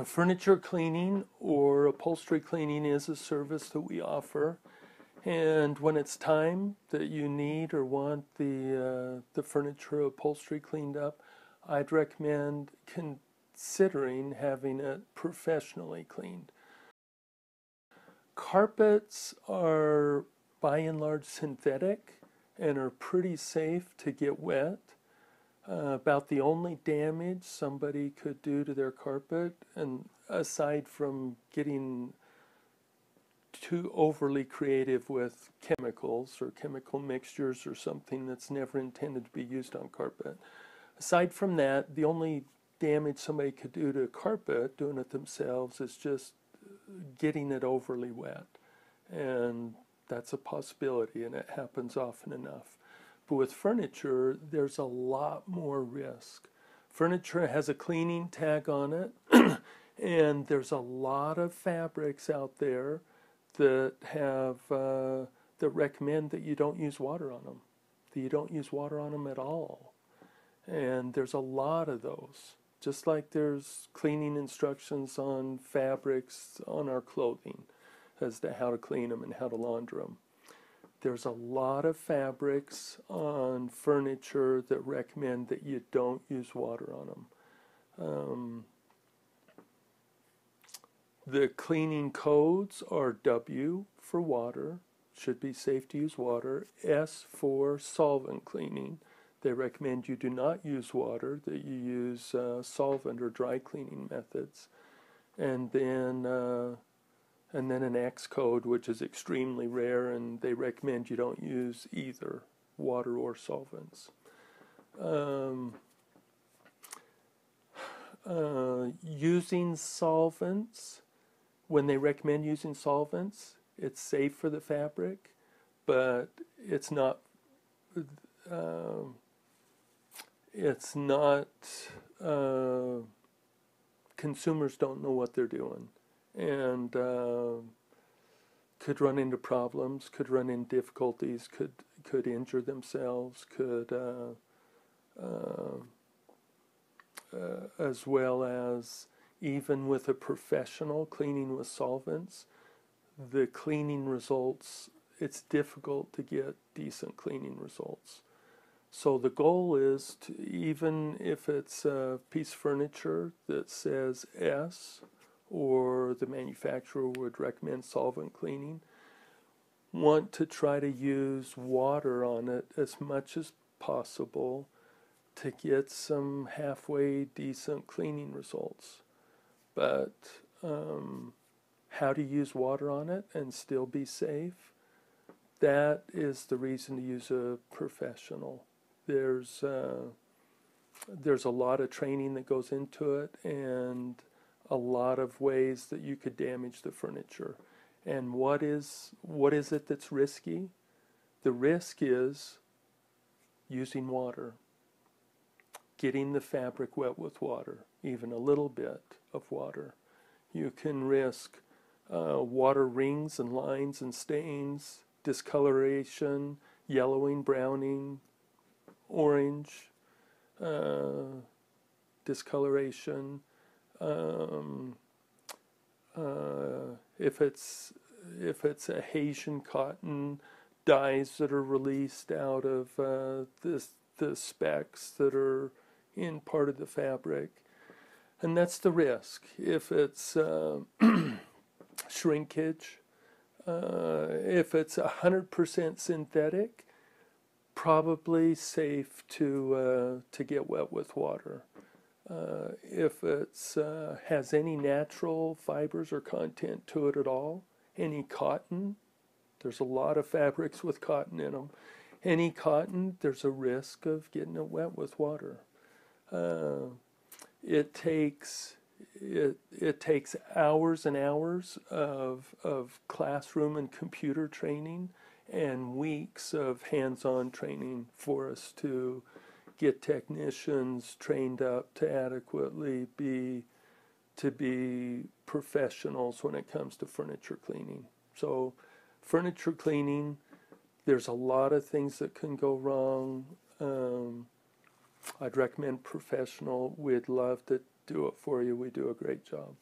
Furniture cleaning or upholstery cleaning is a service that we offer. And when it's time that you need or want the furniture upholstery cleaned up, I'd recommend considering having it professionally cleaned. Carpets are by and large synthetic and are pretty safe to get wet. About the only damage somebody could do to their carpet, and aside from getting too overly creative with chemicals or chemical mixtures or something that's never intended to be used on carpet. Aside from that, the only damage somebody could do to carpet doing it themselves is just getting it overly wet. And that's a possibility, and it happens often enough. But with furniture, there's a lot more risk. Furniture has a cleaning tag on it, and there's a lot of fabrics out there that that recommend that you don't use water on them, that you don't use water on them at all. And there's a lot of those. Just like there's cleaning instructions on fabrics on our clothing as to how to clean them and how to launder them. There's a lot of fabrics on furniture that recommend that you don't use water on them. The cleaning codes are W for water, should be safe to use water, S for solvent cleaning. They recommend you do not use water, that you use solvent or dry cleaning methods. And then an X code, which is extremely rare, and they recommend you don't use either water or solvents. Using solvents, when they recommend using solvents, it's safe for the fabric, but it's not consumers don't know what they're doing, and could run into problems, could run into difficulties, could injure themselves, could as well as even with a professional cleaning with solvents, the cleaning results, it's difficult to get decent cleaning results. So the goal is to, even if it's a piece of furniture that says S, or the manufacturer would recommend solvent cleaning, want to try to use water on it as much as possible to get some halfway decent cleaning results. But how to use water on it and still be safe, that is the reason to use a professional. There's a lot of training that goes into it, and a lot of ways that you could damage the furniture. And what is it that's risky? The risk is using water, getting the fabric wet with water, even a little bit of water. You can risk water rings and lines and stains, discoloration, yellowing, browning, orange, discoloration. If it's a Haitian cotton, dyes that are released out of the specks that are in part of the fabric. And that's the risk. If it's shrinkage, if it's 100% synthetic, probably safe to get wet with water. If it's has any natural fibers or content to it at all, any cotton, there's a lot of fabrics with cotton in them. Any cotton, there's a risk of getting it wet with water. It takes hours and hours of classroom and computer training and weeks of hands-on training for us to get technicians trained up to adequately be professionals when it comes to furniture cleaning. So furniture cleaning, there's a lot of things that can go wrong. I'd recommend professional. We'd love to do it for you. We do a great job.